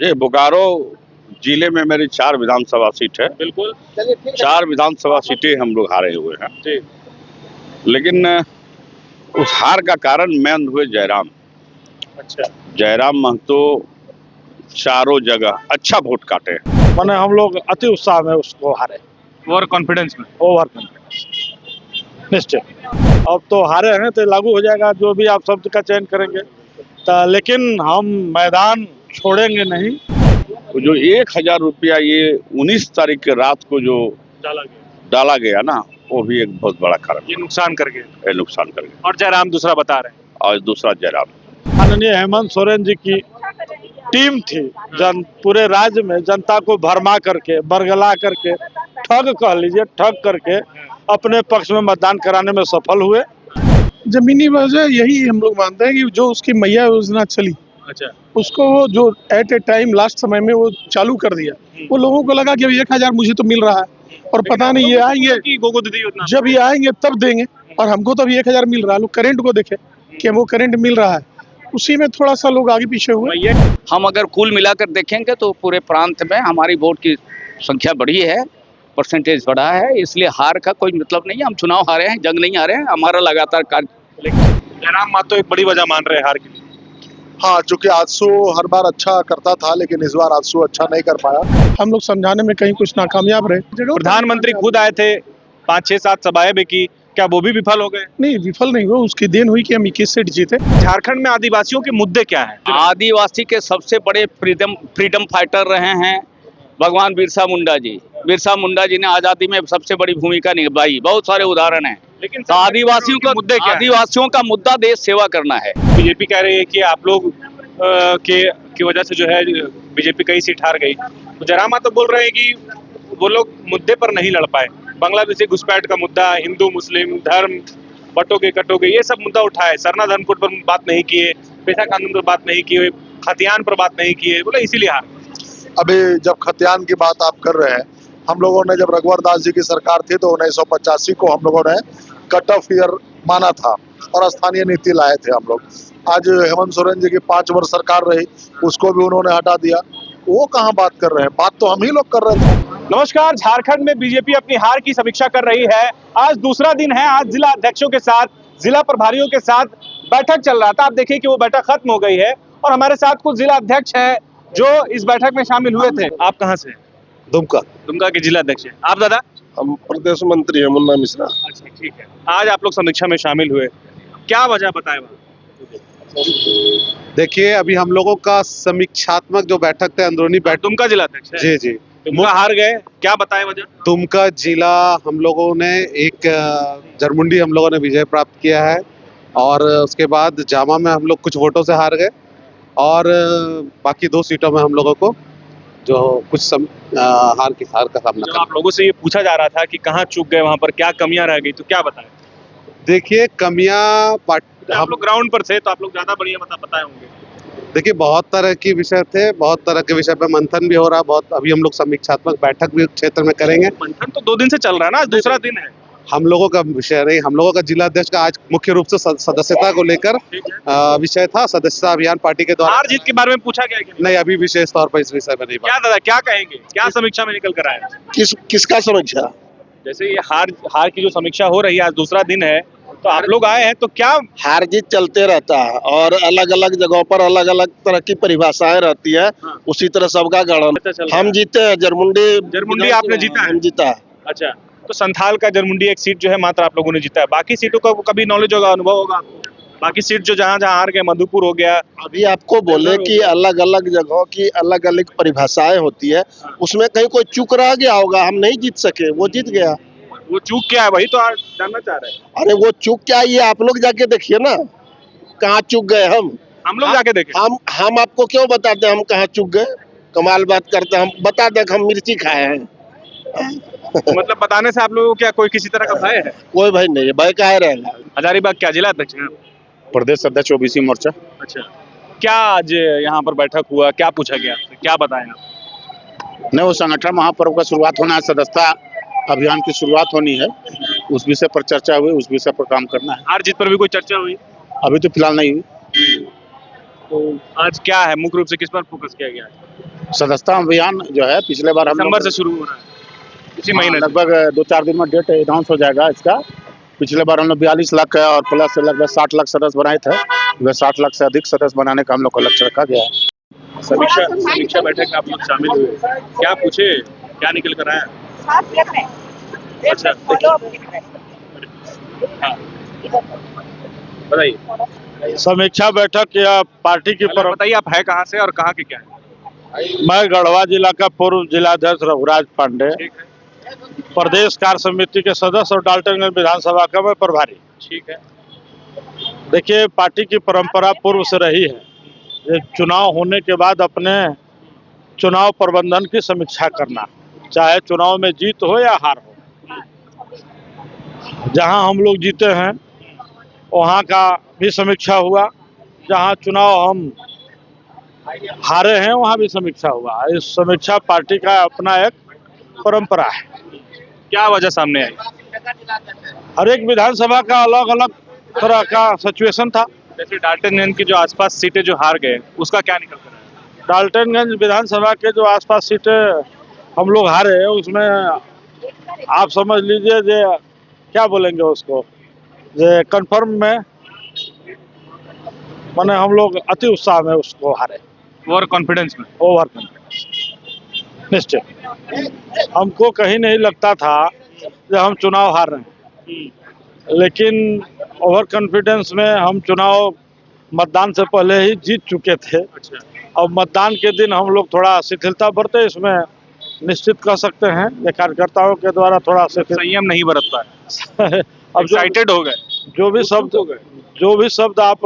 ये बोकारो जिले में मेरी 4 विधानसभा सीट है। बिल्कुल 4 विधानसभा सीटें हम लोग हारे हुए हैं, जी। लेकिन उस हार का कारण मेन हुए जयराम। अच्छा, जयराम महतो चारों जगह अच्छा वोट काटे। माने हम लोग अति उत्साह में उसको हारे, ओवर कॉन्फिडेंस में। ओवर कॉन्फिडेंस निश्चित। अब तो हारे हैं तो लागू हो जाएगा जो भी आप शब्द का चयन करेंगे तो, लेकिन हम मैदान छोड़ेंगे नहीं। तो जो 1000 रुपया ये 19 तारीख के रात को जो डाला गया ना, वो भी एक बहुत बड़ा कारण ये नुकसान कर गए है, नुकसान कर गया। और जयराम दूसरा बता रहे हैं। और दूसरा जयराम। माननीय हेमंत सोरेन जी की टीम थी, पूरे राज्य में जनता को भरमा करके, बरगला करके, ठग कह लीजिए, ठग करके अपने पक्ष में मतदान कराने में सफल हुए। जमीनी वजह यही हम लोग मानते हैं कि जो उसकी मैया योजना चली, अच्छा, उसको जो एट ए टाइम लास्ट समय में वो चालू कर दिया, वो लोगों को लगा कि अब 1000 मुझे तो मिल रहा है और पता नहीं ये आएंगे कि गोगो दीदी योजना जब ये आएंगे तब देंगे, और हमको तो अभी 1000 मिल रहा है। लोग करंट को देखे कि वो करंट मिल रहा है, उसी में थोड़ा सा लोग आगे पीछे हुए। हम अगर कुल मिलाकर देखेंगे तो पूरे प्रांत में हमारी वोट की संख्या बढ़ी है, परसेंटेज बढ़ा है, इसलिए हार का कोई मतलब नहीं है। हम चुनाव हारे हैं, जंग नहीं हारे हैं। हमारा लगातार कार्य। जयराम महतो एक बड़ी वजह मान रहे हैं हार की। हाँ, चूंकि आजसू हर बार अच्छा करता था, लेकिन इस बार आजसू अच्छा नहीं कर पाया। हम लोग समझाने में कहीं कुछ नाकामयाब रहे। प्रधानमंत्री खुद आए थे, 5-6-7 सभाएं भी की, क्या वो भी विफल हो गए? नहीं, विफल नहीं हुआ, उसकी देन हुई कि हम 21 सीट जीते। झारखंड में आदिवासियों के मुद्दे क्या हैं? आदिवासी के सबसे बड़े फ्रीडम फाइटर रहे हैं भगवान बिरसा मुंडा जी। बिरसा मुंडा जी ने आजादी में सबसे बड़ी भूमिका निभाई, बहुत सारे उदाहरण हैं। लेकिन तो आदिवासियों का मुद्दे क्या हैं? आदिवासियों का मुद्दा देश सेवा करना है। बीजेपी कह रही है कि आप लोग की वजह से जो है बीजेपी कई सीट हार गई। तो जयराम महतो बोल रहे हैं कि वो लोग मुद्दे पर नहीं लड़ पाए। बांग्लादेशी घुसपैठ का मुद्दा, हिंदू मुस्लिम धर्म बटोगे कटोगे, ये सब मुद्दा उठाए। सरना धर्मकोड पर बात नहीं किए, पेशा कानून पर बात नहीं किए, खतियान पर बात नहीं किए, बोले इसीलिए हार। अभी जब खतियान की बात आप कर रहे हैं, हम लोगों ने जब रघुवर दास जी की सरकार थी तो 1985 को हम लोगों ने कट ऑफ ईयर माना था और स्थानीय नीति लाए थे हम लोग। आज हेमंत सोरेन जी की 5 वर्ष सरकार रही, उसको भी उन्होंने हटा दिया। वो कहाँ बात कर रहे हैं? बात तो हम ही लोग कर रहे थे। नमस्कार, झारखंड में बीजेपी अपनी हार की समीक्षा कर रही है। आज दूसरा दिन है। आज जिला अध्यक्षों के साथ, जिला प्रभारियों के साथ बैठक चल रहा था। आप देखिए कि वो बैठक खत्म हो गई है और हमारे साथ कुछ जिला अध्यक्ष हैं जो इस बैठक में शामिल हुए थे। आप कहाँ से? दुमका। दुमका के जिला अध्यक्ष हैं। आप दादा? हम प्रदेश मंत्री है मुन्ना मिश्रा। अच्छा, ठीक है। आज आप लोग समीक्षा में शामिल हुए, क्या वजह बताए? देखिए, अभी हम लोगों का समीक्षात्मक जो बैठक थे, अंदरूनी बैठक। दुमका जिला अध्यक्ष है? जी जी। दुमका हार गए, क्या बताए वजह? दुमका जिला हम लोगों ने एक जरमुंडी हम लोगों ने विजय प्राप्त किया है, और उसके बाद जामा में हम लोग कुछ वोटों से हार गए, और बाकी 2 सीटों में हम लोगों को जो कुछ हार का सामना जब करना। आप लोगों से ये पूछा जा रहा था कि कहाँ चूक गए, वहाँ पर क्या कमियां रह गई, तो क्या बताएं? देखिए, कमियां आप लोग ग्राउंड पर थे तो आप लोग ज्यादा बढ़िया बताए होंगे। देखिए, बहुत तरह के विषय थे, बहुत तरह के विषय पे मंथन भी हो रहा है। बहुत अभी हम लोग समीक्षात्मक बैठक भी क्षेत्र में करेंगे। मंथन तो 2 दिन से चल रहा है ना, आज दूसरा दिन है। हम लोगों का विषय नहीं, हम लोगों का जिला अध्यक्ष का आज मुख्य रूप से सदस्यता को लेकर विषय था। सदस्यता अभियान पार्टी के द्वारा। हार जीत के बारे में पूछा गया कि नहीं, अभी विशेष तौर पर इस विषय में नहीं। क्या दादा, क्या कहेंगे, क्या समीक्षा में निकल कर आया? किसका समीक्षा? जैसे ये हार की जो समीक्षा हो रही है, आज दूसरा दिन है, तो आप लोग आए हैं तो क्या? हार जीत चलते रहता है और अलग अलग जगहों पर अलग अलग तरह की परिभाषाएं रहती है। हाँ। उसी तरह सबका गणन। हम जीते हैं जरमुंडी आपने जीता है? हम जीता है। अच्छा, तो संथाल का जरमुंडी एक सीट जो है मात्र आप लोगों ने जीता है। बाकी सीटों का कभी नॉलेज होगा, अनुभव होगा आपको? बाकी सीट जो जहाँ जहाँ हार गए, मधुपुर हो गया। अभी आपको बोले कि अलग अलग जगहों की अलग अलग परिभाषाएं होती है, उसमें कहीं कोई चूक रह गया होगा, हम नहीं जीत सके, वो जीत गया। वो चूक क्या है, वही तो आज जानना चाह रहे हैं। अरे वो चूक क्या, ये आप लोग जाके देखिए ना, कहाँ चूक गए हम लोग जाके देखें। हम आपको क्यों बताते हैं हम कहाँ चूक गए? कमाल बात करते हैं। हम बता दें हम मिर्ची खाए हैं। मतलब बताने से आप लोगों को क्या कोई किसी तरह का भय है? कोई भय नहीं है, भय काहे रहेगा। हजारीबाग क्या जिला अध्यक्ष है? प्रदेश अध्यक्ष ओबीसी मोर्चा। अच्छा, क्या आज यहाँ पर बैठक हुआ, क्या पूछा गया आपसे, क्या बताएं आप? नहीं, वो संगठन महापर्व का शुरुआत होना है, सदस्यता अभियान की शुरुआत होनी है, उस विषय पर चर्चा हुई, उस विषय पर काम करना है। हार जीत पर भी कोई चर्चा हुई? अभी तो फिलहाल नहीं हुई। तो आज क्या है, मुख्य रूप से किस पर फोकस किया गया है? सदस्यता अभियान जो है पिछले बार हम दिसंबर लोग से शुरू हो रहा है, इसी महीने से। लगभग 2-4 दिन में डेट अनाउंस हो जाएगा इसका। पिछले बार हम लोग 42 लाख का और प्लस लगभग 60 लाख सदस्य बनाए थे। वह 60 लाख से अधिक सदस्य बनाने का हम लोग को लक्ष्य रखा गया है। समीक्षा बैठक में आप लोग शामिल हुए, क्या पूछे, क्या निकल कर आया? अच्छा, हाँ, बताइए समीक्षा बैठक या पार्टी की पहले बताइए, आप है कहाँ से और कहाँ के क्या है? मैं गढ़वा जिला का पूर्व जिलाध्यक्ष रघुराज पांडे, ठीक है, प्रदेश कार्य समिति के सदस्य और डाल्टनगंज विधानसभा का मैं प्रभारी। ठीक है। देखिए, पार्टी की परंपरा पूर्व से रही है, ये चुनाव होने के बाद अपने चुनाव प्रबंधन की समीक्षा करना, चाहे चुनाव में जीत हो या हार हो। जहां हम लोग जीते हैं वहां का भी समीक्षा हुआ, जहां चुनाव हम हारे हैं वहां भी समीक्षा हुआ। इस समीक्षा पार्टी का अपना एक परंपरा है। क्या वजह सामने आई? हर एक विधानसभा का अलग अलग तरह का सिचुएशन था। जैसे डाल्टनगंज की जो आसपास सीटें जो हार गए, उसका क्या निकल कर आया? डाल्टनगंज विधानसभा के जो आसपास सीटें हम लोग हारे, उसमें आप समझ लीजिए जे क्या बोलेंगे उसको, जे कन्फर्म में माने हम लोग अति उत्साह में उसको हारे, ओवर कॉन्फिडेंस में। ओवर कॉन्फिडेंस निश्चित। हमको कहीं नहीं लगता था कि हम चुनाव हार रहे हैं, लेकिन ओवर कॉन्फिडेंस में हम चुनाव मतदान से पहले ही जीत चुके थे। अच्छा, और मतदान के दिन हम लोग थोड़ा शिथिलता बरते, इसमें निश्चित कह सकते हैं ये कार्यकर्ताओं के द्वारा थोड़ा संयम नहीं बरत पाए, अब एक्साइटेड हो गए, जो भी शब्द आप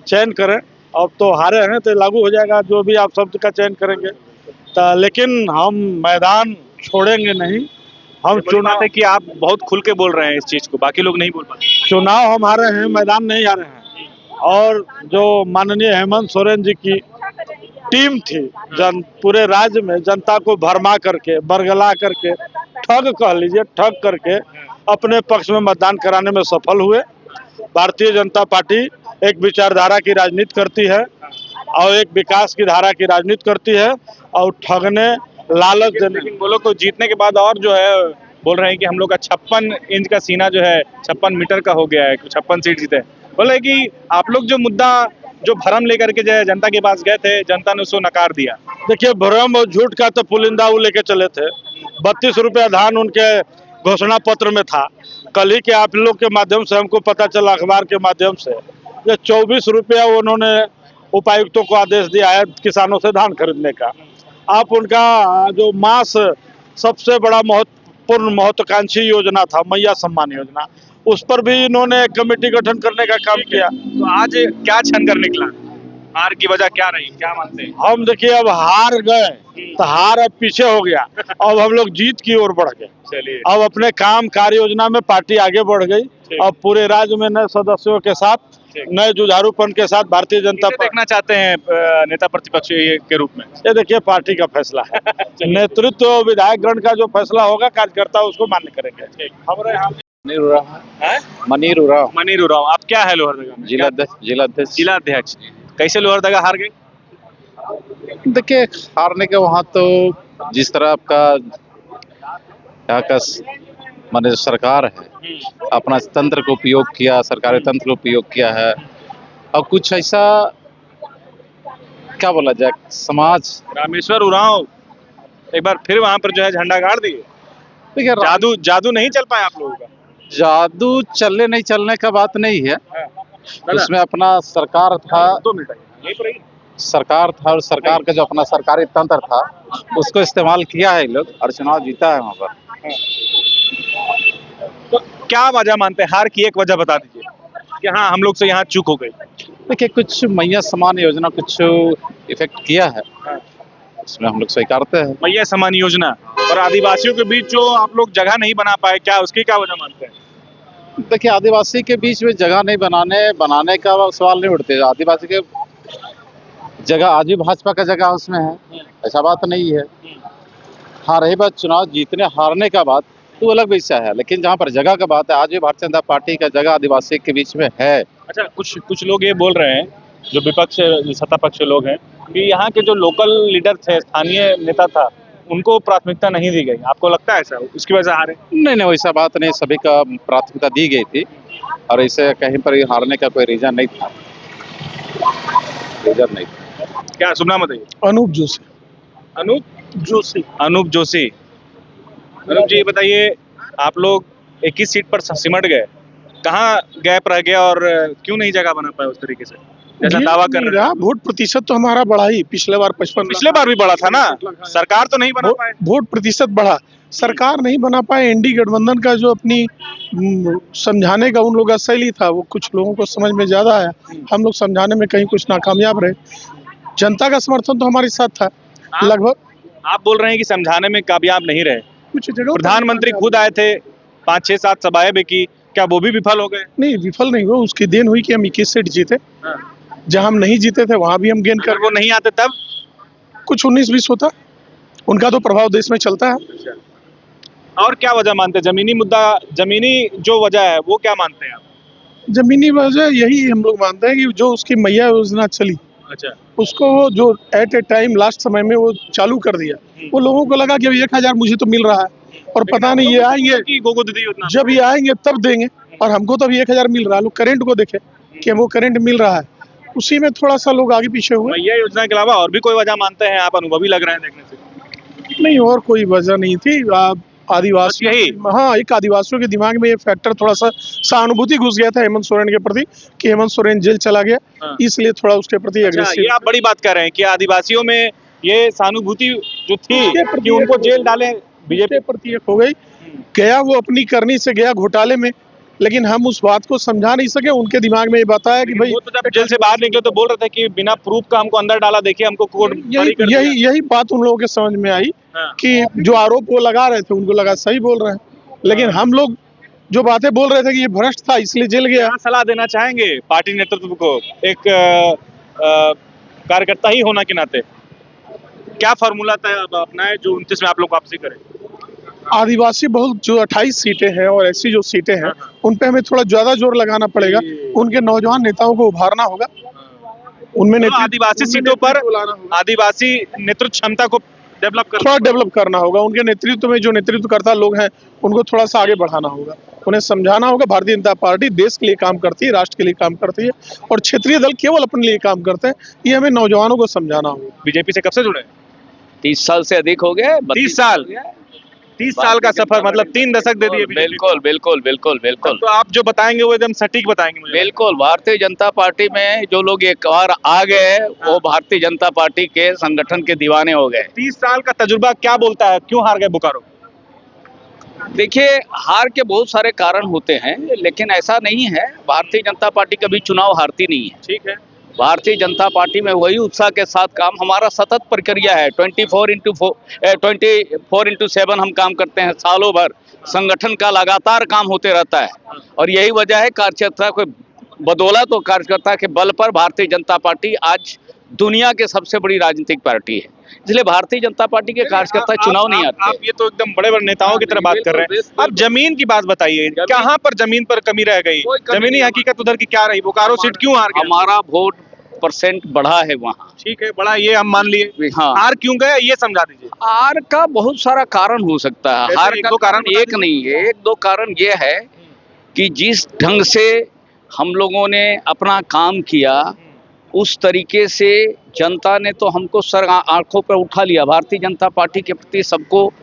चयन करें, अब तो हारे हैं तो लागू हो जाएगा जो भी आप शब्द का चयन करेंगे। तो लेकिन हम मैदान छोड़ेंगे नहीं। हम चुनाव है कि आप बहुत खुल के बोल रहे हैं इस चीज को, बाकी लोग नहीं बोल पाते। चुनाव हम हारे हैं, मैदान नहीं हारे हैं। और जो माननीय हेमंत सोरेन जी की टीम थी, पूरे राज्य में जनता को भरमा करके, बरगला करके, ठग कह लीजिए, ठग करके अपने पक्ष में मतदान कराने में सफल हुए। भारतीय जनता पार्टी एक विचारधारा की राजनीति करती है और एक विकास की धारा की राजनीति करती है, और ठगने, लालच देने। लेकिन वो लोग तो जीतने के बाद और जो है बोल रहे हैं कि हम लोग का 56 इंच का सीना जो है 56 मीटर का हो गया है, 56 सीट जीते। बोले कि आप लोग जो मुद्दा, जो भरम लेकर के जो है जनता के पास गए थे, जनता ने उसको नकार दिया। देखिए, भ्रम और झूठ का तो पुलिंदा वो लेके चले थे। 32 रुपया धान उनके घोषणा पत्र में था। कल ही के आप लोग के माध्यम से हमको पता चला, अखबार के माध्यम से, ये 24 रुपया उन्होंने उपायुक्तों को आदेश दिया है किसानों से धान खरीदने का। आप उनका जो मास सबसे बड़ा महत्वपूर्ण महत्वाकांक्षी योजना था, मैया सम्मान योजना, उस पर भी इन्होंने एक कमेटी गठन करने का काम किया। तो आज क्या छन कर निकला? हार की वजह क्या रही, क्या मानते हैं? हम देखिए, अब हार गए तो हार अब पीछे हो गया, अब हम लोग जीत की ओर बढ़ गए। चलिए, अब अपने काम कार्य योजना में पार्टी आगे बढ़ गई। अब पूरे राज्य में नए सदस्यों के साथ, नए जुझारूपन के साथ भारतीय जनता पार्टी देखना चाहते हैं नेता प्रतिपक्ष के रूप में। ये देखिए, पार्टी का फैसला है। नेतृत्व विधायकगण का जो फैसला होगा, कार्यकर्ता उसको मान्य करेंगे। हमारे यहाँ मनीर उराव, मनीर उराव, आप क्या है लोहरदगा में? जिलाध्यक्ष। कैसे लोहरदगा हार गई? देखिए, हारने के वहाँ तो जिस तरह आपका यहाँ का माने सरकार है, अपना तंत्र को उपयोग किया, सरकारी तंत्र को उपयोग किया है, और कुछ ऐसा क्या बोला जाए, समाज रामेश्वर उरांव एक बार फिर वहां पर जो है झंडा गाड़ दिए। देखिए, जादू नहीं चल पाया आप लोगों का? जादू चलने नहीं चलने का बात नहीं है। उसमें अपना सरकार था, 2 मिनट यहीं पर रहिए। सरकार था, और सरकार का जो अपना सरकारी तंत्र था उसको इस्तेमाल किया है लोग, और चुनाव जीता है वहाँ पर। तो क्या वजह मानते हैं? हार की एक वजह बता दीजिए कि हाँ, हम लोग से यहाँ चूक हो गई। देखिए, कुछ मैया समान योजना कुछ इफेक्ट किया है, उसमें हम लोग स्वीकारते हैं। मैया समान योजना और आदिवासियों के बीच जो आप लोग जगह नहीं बना पाए, क्या उसकी क्या वजह मानते हैं? देखिए, आदिवासी के बीच में जगह नहीं बनाने का सवाल नहीं उठते। आदिवासी के जगह आज भी भाजपा का जगह उसमें है, ऐसा बात नहीं है। हाँ, रही बात चुनाव जीतने हारने का बात, तो अलग विषय है, लेकिन जहाँ पर जगह का बात है, आज भी भारतीय जनता पार्टी का जगह आदिवासी के बीच में है। अच्छा, कुछ लोग ये बोल रहे हैं जो विपक्ष जो सत्ता पक्ष के लोग हैं कि यहाँ के जो लोकल लीडर थे, स्थानीय नेता था, उनको प्राथमिकता नहीं दी गई। आपको लगता है ऐसा उसकी वजह से हारे? नहीं नहीं, वैसा बात नहीं, सभी का प्राथमिकता दी गई थी और इसे कहीं पर हारने का कोई रीजन नहीं था, रीजन नहीं था। क्या शुभ नाम बताइए? अनूप जोशी। अनूप जोशी। अनूप जी ये बताइए, आप लोग 21 सीट पर सिमट गए, कहाँ गैप रह गया और क्यों नहीं जगह बना पाए उस तरीके से जैसा दावा कर रहे हैं? वोट प्रतिशत तो हमारा बढ़ा ही, पिछले बार 55, पिछले बार भी बढ़ा था ना, सरकार तो नहीं बना पाए। वोट प्रतिशत बढ़ा, सरकार नहीं बना पाए। एनडी गठबंधन का जो अपनी समझाने का उन लोगों का शैली था, वो कुछ लोगों को समझ में ज्यादा आया, हम लोग समझाने में कहीं कुछ नाकामयाब रहे। जनता का समर्थन तो हमारे साथ था लगभग। आप बोल रहे हैं कि समझाने में कामयाब नहीं रहे। कुछ जगह प्रधानमंत्री खुद आए थे, 5-6-7 सभाएं भी की, क्या वो भी विफल हो गए? नहीं, विफल नहीं हुआ, उसकी देन हुई कि हम 21 सीट जीते। जहां हम नहीं जीते थे वहां भी हम गेन कर, वो नहीं आते तब कुछ 19-20 होता। उनका तो प्रभाव देश में चलता है। और क्या वजह मानते हैं? जमीनी मुद्दा, जमीनी जो वजह है वो क्या मानते हैं आप? जमीनी वजह यही हम लोग मानते हैं कि जो उसकी मैया योजना चली, अच्छा, उसको जो एट ए टाइम लास्ट समय में वो चालू कर दिया, वो लोगों को लगा कि 1000 मुझे तो मिल रहा है और पता नहीं ये आएंगे कि गोगो दीदी योजना जब ये आएंगे तब देंगे, और हमको तो अभी 1000 मिल रहा है। लोग करंट को देखे कि वो करंट मिल रहा है, उसी में थोड़ा सा लोग आगे पीछे हुए। मैया योजना के अलावा और भी कोई वजह मानते हैं आप? अनुभवी लग रहे हैं देखने से। नहीं, और कोई वजह नहीं थी। आदिवासी, यही? हाँ, एक आदिवासियों के दिमाग में ये फैक्टर थोड़ा सा सहानुभूति घुस गया था हेमंत सोरेन के प्रति कि हेमंत सोरेन जेल चला गया, इसलिए थोड़ा उसके प्रति अच्छा, एग्रेसिव। ये आप बड़ी बात कर रहे हैं कि आदिवासियों में ये सहानुभूति जो थी कि उनको जेल डाले, बीजेपी प्रति एक हो गई। गया वो अपनी करनी से गया घोटाले में, लेकिन हम उस बात को समझा नहीं सके। उनके दिमाग में ये बताया कि भाई वो तो जब जेल से बाहर निकले तो बोल रहे थे कि बिना प्रूफ का हमको अंदर डाला, देखिए हमको कोर्ट जारी कर दिया। यही बात उन लोगों के समझ में आई कि जो आरोप वो लगा रहे थे उनको लगा सही बोल रहे हैं, लेकिन हम लोग जो बातें बोल रहे थे कि ये भ्रष्ट था इसलिए जेल गया। क्या सलाह देना चाहेंगे पार्टी नेतृत्व को, एक कार्यकर्ता ही होना के नाते? क्या फॉर्मूला अपनाए जो 29 में आप लोग वापसी करें? आदिवासी बहुल जो 28 सीटें हैं और ऐसी जो सीटें हैं उन पे हमें थोड़ा ज्यादा जोर लगाना पड़ेगा। उनके नौजवान नेताओं को उभारना होगा, उनमें आदिवासी सीटों पर आदिवासी नेतृत्व क्षमता को थोड़ा डेवलप करना होगा। उनके नेतृत्व में जो नेतृत्वकर्ता लोग हैं उनको थोड़ा सा आगे बढ़ाना होगा, उन्हें समझाना होगा भारतीय जनता पार्टी देश के लिए काम करती है, राष्ट्र के लिए काम करती है और क्षेत्रीय दल केवल अपने लिए काम करते हैं। ये हमें नौजवानों को समझाना होगा। बीजेपी से कब से जुड़े? 30 साल से अधिक हो गए। 30 साल का सफर, मतलब 3 दशक दे दिए। बिल्कुल बिल्कुल बिल्कुल बिल्कुल। तो आप जो बताएंगे वो एकदम सटीक बताएंगे मुझे। बिल्कुल, भारतीय जनता पार्टी में जो लोग एक बार आ गए वो भारतीय जनता पार्टी के संगठन के दीवाने हो गए। 30 साल का तजुर्बा क्या बोलता है, क्यों हार गए बोकारो? देखिए, हार के बहुत सारे कारण होते हैं, लेकिन ऐसा नहीं है भारतीय जनता पार्टी कभी चुनाव हारती नहीं है। ठीक है, भारतीय जनता पार्टी में वही उत्साह के साथ काम, हमारा सतत प्रक्रिया है। 24/7 हम काम करते हैं, सालों भर संगठन का लगातार काम होते रहता है और यही वजह है कार्यकर्ता को बदौलत और कार्यकर्ता के बल पर भारतीय जनता पार्टी आज दुनिया के सबसे बड़ी राजनीतिक पार्टी है। इसलिए भारतीय जनता पार्टी के कार्यकर्ता चुनाव नहीं आते। आप ये तो एकदम बड़े बड़े नेताओं की तरह बात कर रहे हैं। आप जमीन की बात बताइए, कहाँ पर जमीन पर कमी रह गई? जमीनी हकीकत उधर की क्या रही? बोकारो सीट क्यों हार गए? हमारा वोट परसेंट बढ़ा है वहाँ। ठीक है, बढ़ा, ये हम मान लिए। हाँ, हार क्यों गए ये समझा दीजिए। हार का बहुत सारा कारण हो सकता है। हार का कारण एक नहीं है, 1-2 कारण ये है कि जिस ढंग से हम लोगों ने अपना काम किया उस तरीके से जनता ने तो हमको सर आंखों पर उठा लिया। भारतीय जनता पार्टी के प्रति सबको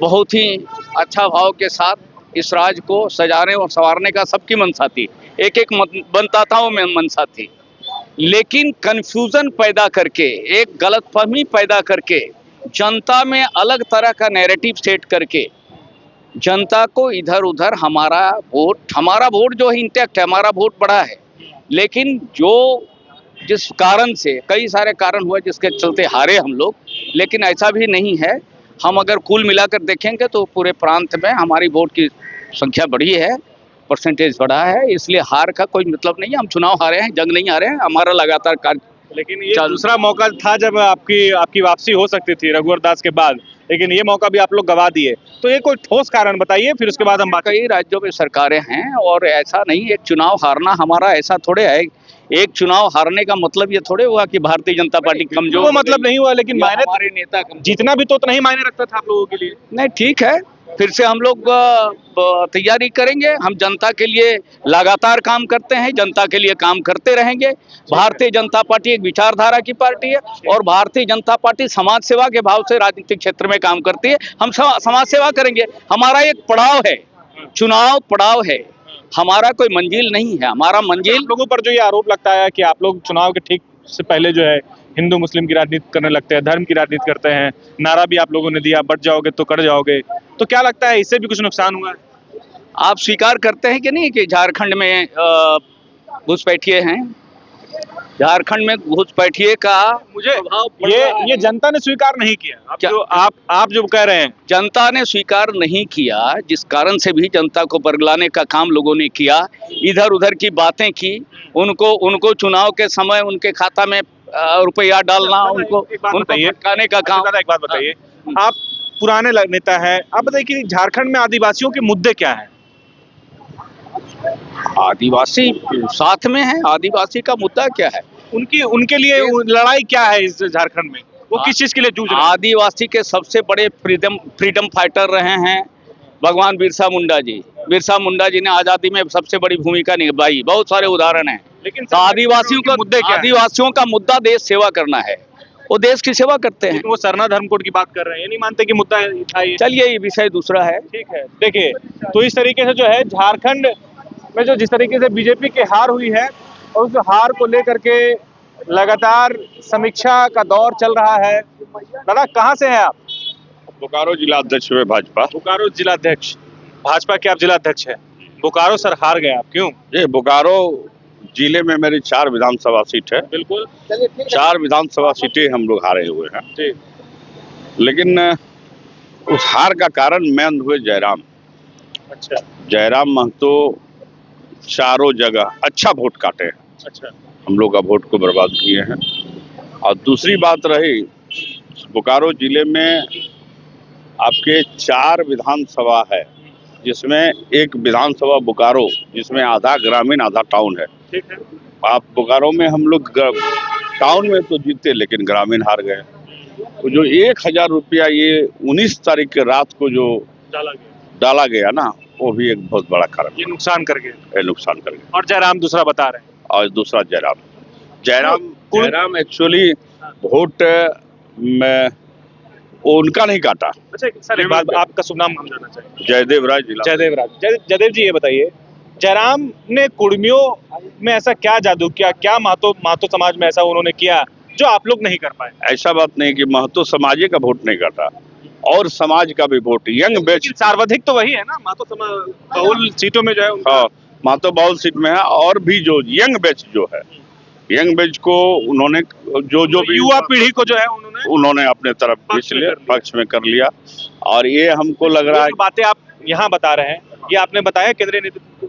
बहुत ही अच्छा भाव के साथ इस राज्य को सजाने और संवारने का सबकी मनसा थी, एक मतदाताओं में मनसा थी, लेकिन कंफ्यूजन पैदा करके, एक गलतफहमी पैदा करके, जनता में अलग तरह का नैरेटिव सेट करके जनता को इधर उधर हमारा वोट जो है इंटैक्ट है, हमारा वोट बढ़ा है, लेकिन जिस कारण से कई सारे कारण हुए जिसके चलते हारे हम लोग, लेकिन ऐसा भी नहीं है। हम अगर कुल मिलाकर देखेंगे तो पूरे प्रांत में हमारी वोट की संख्या बढ़ी है, परसेंटेज बढ़ा है, इसलिए हार का कोई मतलब नहीं है। हम चुनाव हारे हैं, जंग नहीं हारे हैं, हमारा लगातार कार्य। लेकिन ये दूसरा मौका था जब आपकी वापसी हो सकती थी रघुवर दास के बाद, लेकिन ये मौका भी आप लोग गवा दिए। तो ये कोई ठोस कारण बताइए, फिर उसके बाद हम बात। कई राज्यों में सरकारें हैं और ऐसा नहीं, एक चुनाव हारना हमारा ऐसा थोड़े है। एक चुनाव हारने का मतलब ये थोड़े हुआ कि भारतीय जनता पार्टी कमजोर वो हो मतलब गई नहीं हुआ, लेकिन या मायने हमारे नेता कमजोर। जीतना भी तो नहीं मायने रखता था आप लोगों के लिए। नहीं, ठीक है, फिर से हम लोग तैयारी करेंगे। हम जनता के लिए लगातार काम करते हैं, जनता के लिए काम करते रहेंगे। भारतीय जनता पार्टी एक विचारधारा की पार्टी है और भारतीय जनता पार्टी समाज सेवा के भाव से राजनीतिक क्षेत्र में काम करती है। हम समाज सेवा करेंगे। हमारा एक पड़ाव है, चुनाव पड़ाव है, हमारा कोई मंजिल नहीं है। हमारा मंजिल आप लोगों पर जो ये आरोप लगता है कि आप लोग चुनाव के ठीक से पहले जो है हिंदू मुस्लिम की राजनीति करने लगते हैं, धर्म की राजनीति करते हैं, नारा भी आप लोगों ने दिया, बट जाओगे तो कट जाओगे, तो क्या लगता है इससे भी कुछ नुकसान हुआ है? आप स्वीकार करते हैं कि नहीं कि झारखंड में घुसपैठिए हैं? झारखंड में घुसपैठिए का मुझे प्रभाव ये जनता ने स्वीकार नहीं किया। आप जो कह रहे हैं, जनता ने स्वीकार नहीं किया, जिस कारण से भी जनता को बरगलाने का काम लोगों ने किया, इधर उधर की बातें की, उनको चुनाव के समय उनके खाता में रुपया डालना, उनको भटकाने का काम। एक बात बताइए, आप पुराने नेता हैं, आप बताइए कि झारखंड में आदिवासियों के मुद्दे क्या हैं? आदिवासी साथ में है, आदिवासी का मुद्दा क्या है? उनके लिए लड़ाई क्या है इस झारखंड में? वो किस चीज के लिए जूझ रहे हैं? आदिवासी के सबसे बड़े फ्रीडम फाइटर रहे हैं भगवान बिरसा मुंडा जी। बिरसा मुंडा जी ने आजादी में सबसे बड़ी भूमिका निभाई, बहुत सारे उदाहरण हैं। लेकिन तो आदिवासियों का मुद्दे क्या? आदिवासियों का मुद्दा देश सेवा करना है, वो देश की सेवा करते हैं। वो सरना धर्मकोड की बात कर रहे हैं, ये नहीं मानते कि मुद्दा था ये? चलिए, ये विषय दूसरा है। ठीक है, देखिए, तो इस तरीके से जो है झारखंड में जो जिस तरीके से बीजेपी की हार हुई है और उस हार को लेकर के लगातार समीक्षा का दौर चल रहा है। दादा, कहाँ से हैं आप? बोकारो जिला अध्यक्ष हुए भाजपा। बोकारो जिला अध्यक्ष, भाजपा के आप जिला अध्यक्ष हैं। बोकारो सर हार गए आप, क्यों? ये बोकारो जिले में मेरी 4 विधानसभा सीट है। बिल्कुल, 4 विधानसभा सीटें हम लोग हारे हुए हैं। ठीक। लेकिन उस हार का कारण मेन हुए जयराम। अच्छा जयराम महतो चारों जगह अच्छा वोट काटे हैं, अच्छा, हम लोग का वोट को बर्बाद किए हैं। और दूसरी बात रही, बोकारो जिले में आपके 4 विधानसभा है, जिसमें एक विधानसभा बोकारो, जिसमें आधा ग्रामीण आधा टाउन है। ठीक है। आप बोकारो में हम लोग टाउन में तो जीते, लेकिन ग्रामीण हार गए। तो जो 1000 रुपया ये 19 तारीख के रात को जो डाला गया ना, वो भी एक बहुत बड़ा कारण, ये नुकसान कर गए। ये नुकसान कर गया। और जयराम दूसरा बता रहे हैं। और दूसरा जयराम एक्चुअली वोट में उनका नहीं काटा। अच्छा सर, एक बात, आपका शुभ नाम हम जानना चाहेंगे। जयदेव राय जिला। जयदेव जी, ये बताइए, जयराम ने कुर्मियों में ऐसा क्या जादू किया, क्या महतो समाज में ऐसा उन्होंने किया जो आप लोग नहीं कर पाए? ऐसा बात नहीं कि महतो समाज का वोट नहीं काटा, और समाज का भी वोट, यंग बैच। सर्वाधिक तो वही है ना, महतो समाज बहुल सीटों में जो है उनका। हाँ, महतो बहुल सीट में है। और भी जो यंग बैच जो है, यंग बैच को उन्होंने जो भी युवा पीढ़ी को जो है उन्होंने अपने तरफ खींच लिया, पक्ष में कर लिया। और ये हमको लग रहा है, बातें आप यहाँ बता रहे हैं, ये आपने बताया केंद्रीय नेतृत्व को?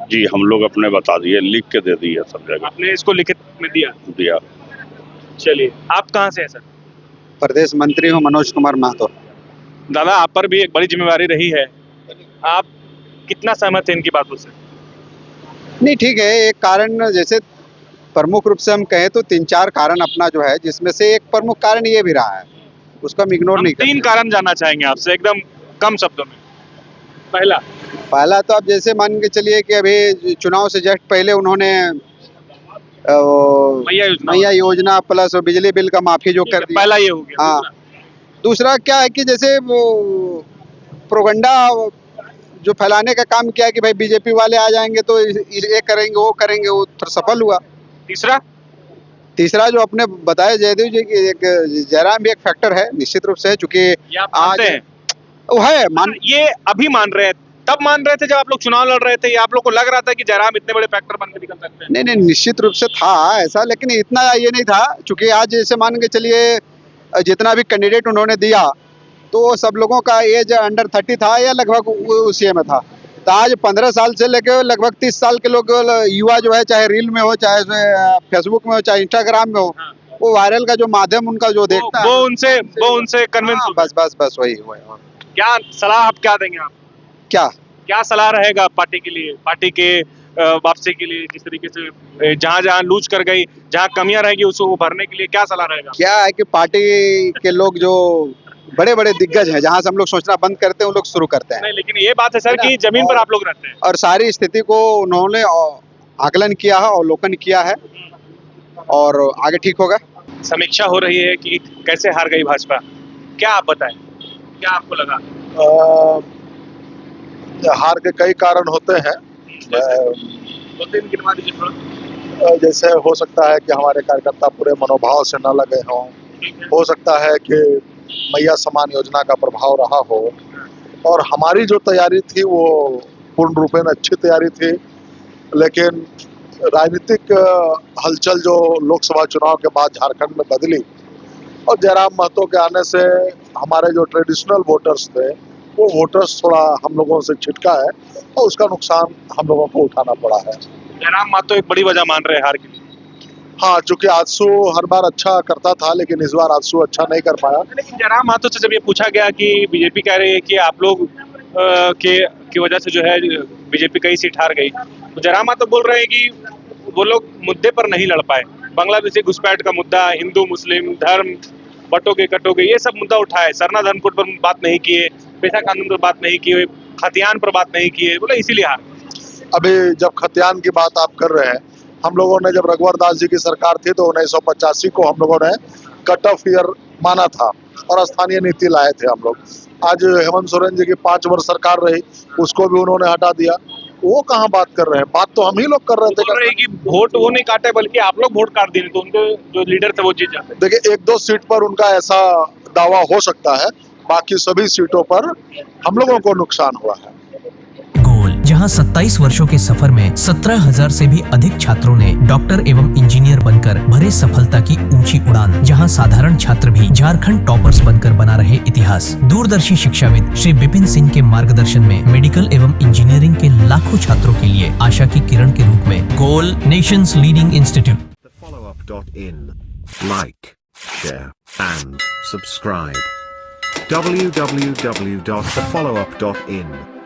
जी, हम लोग अपने बता दिए, लिख के दे दिए सब जगह। आपने इसको लिखित में दिया? चलिए, आप कहाँ से हैं सर? प्रदेश मंत्री हूँ, मनोज कुमार महतो। दादा, आप पर भी एक बड़ी जिम्मेवारी रही है, आप कितना सहमत हैं इनकी बातों से? नहीं, ठीक है। एक कारण, जैसे प्रमुख रूप से हम कहें तो 3-4 कारण अपना जो है, जिसमें से एक प्रमुख कारण ये भी रहा है, उसको हम इग्नोर नहीं करते। 3 कारण जानना चाहेंगे आपसे, एकदम कम शब्दों में। पहला तो आप जैसे मान के चलिए कि अभी चुनाव से जस्ट पहले उन्होंने मैया योजना प्लस बिजली बिल का माफी जो कर दिया, पहला ये हो गया। हाँ, दूसरा क्या है कि जैसे वो प्रोगंडा जो फैलाने का काम किया कि भाई बीजेपी वाले आ जाएंगे तो ये करेंगे वो करेंगे, वो सफल हुआ। तीसरा जो आपने बताया जयदेव जी की, एक जयराम भी एक फैक्टर है निश्चित रूप से, चूंकि आज वो है ये अभी मान रहे हैं, तब मान रहे थे जब आप लोग चुनाव लड़ रहे थे, या आप लोग को लग रहा था कि जयराम इतने बड़े फैक्टर बन के निकल सकते हैं? नहीं, निश्चित रूप से था ऐसा, लेकिन इतना ये नहीं था, चूंकि आज जैसे मान के चलिए जितना भी कैंडिडेट उन्होंने दिया, तो सब लोगों का एज अंडर 30 था या लगभग उसी में था। तो आज 15 साल से लेकर लगभग 30 साल के लोग युवा जो है, चाहे रील में हो, चाहे फेसबुक में हो, चाहे इंस्टाग्राम में हो, वो वायरल का जो माध्यम उनका जो देखता वो है उनसे कन्विंस हाँ, बस बस बस वही वही क्या सलाह आप क्या देंगे आप क्या क्या सलाह रहेगा पार्टी के लिए, पार्टी के वापसी के लिए, जिस तरीके से जहां जहां लूज कर गई, जहां कमियां रहेगी उसको भरने के लिए क्या सलाह रहेगा? क्या है कि पार्टी के लोग जो बड़े बड़े दिग्गज हैं जहां से हम लोग सोचना बंद करते हैं उन लोग शुरू करते हैं नहीं, लेकिन ये बात है सर कि जमीन पर आप लोग रहते हैं। और सारी स्थिति को उन्होंने आकलन किया है, अवलोकन किया है और आगे ठीक होगा। समीक्षा हो रही है कि कैसे हार गई भाजपा, क्या आप बताएं, क्या आपको लगा? हार के कई कारण होते हैं। दो तीन गिनवा दीजिए थोड़ा। जैसे हो सकता है कि हमारे कार्यकर्ता पूरे मनोभाव से न लगे हों, हो सकता है कि मैया समान योजना का प्रभाव रहा हो, और हमारी जो तैयारी थी वो पूर्ण रूपेण अच्छी तैयारी थी, लेकिन राजनीतिक हलचल जो लोकसभा चुनाव के बाद झारखंड में बदली और जयराम महतो के आने से हमारे जो ट्रेडिशनल वोटर्स थे वो वोटर्स थोड़ा हम लोगों से छिटका है और उसका नुकसान हम लोगों को उठाना पड़ा है। जयराम महतो एक बड़ी वजह मान रहे हैं हार के लिए। हाँ, चूंकि आजसू हर बार अच्छा करता था लेकिन इस बार आजसू अच्छा नहीं कर पाया। लेकिन जयराम महतो से जब ये पूछा गया कि बीजेपी कह रही है कि आप लोग की वजह से जो है बीजेपी कई सीट हार गई, तो जयराम महतो बोल रहे हैं कि वो लोग मुद्दे पर नहीं लड़ पाए। बांग्लादेशी घुसपैठ का मुद्दा, हिंदू मुस्लिम धर्म बटोगे कटोगे ये सब मुद्दा उठाए, सरना धर्मकोड पर बात नहीं किए, पेशा कानून पर बात नहीं किए, खतियान पर बात नहीं किए, बोले इसीलिए हार। अभी जब खतियान की बात आप कर रहे हैं, हम लोगों ने जब रघुवर दास जी की सरकार थी तो 1985 को हम लोगों ने कट ऑफ ईयर माना था और स्थानीय नीति लाए थे हम लोग। आज हेमंत सोरेन जी की 5 वर्ष सरकार रही, उसको भी उन्होंने हटा दिया। वो कहाँ बात कर रहे हैं, बात तो हम ही लोग कर रहे थे। बोल रहे कि वोट वो नहीं काटे बल्कि आप लोग वोट काट दिए, तो उनके जो लीडर थे वो जीत जाते। देखिए 1-2 सीट पर उनका ऐसा दावा हो सकता है, बाकी सभी सीटों पर हम लोगों को नुकसान हुआ है। गोल, जहां 27 वर्षों के सफर में 17,000 से भी अधिक छात्रों ने डॉक्टर एवं इंजीनियर बनकर भरे सफलता की ऊंची उड़ान, जहां साधारण छात्र भी झारखंड टॉपर्स बनकर बना रहे इतिहास। दूरदर्शी शिक्षाविद श्री विपिन सिंह के मार्गदर्शन में मेडिकल एवं इंजीनियरिंग के लाखों छात्रों के लिए आशा की किरण के रूप में goal, nation's leading institute. thefollowup.in. Like, share and subscribe. www.thefollowup.in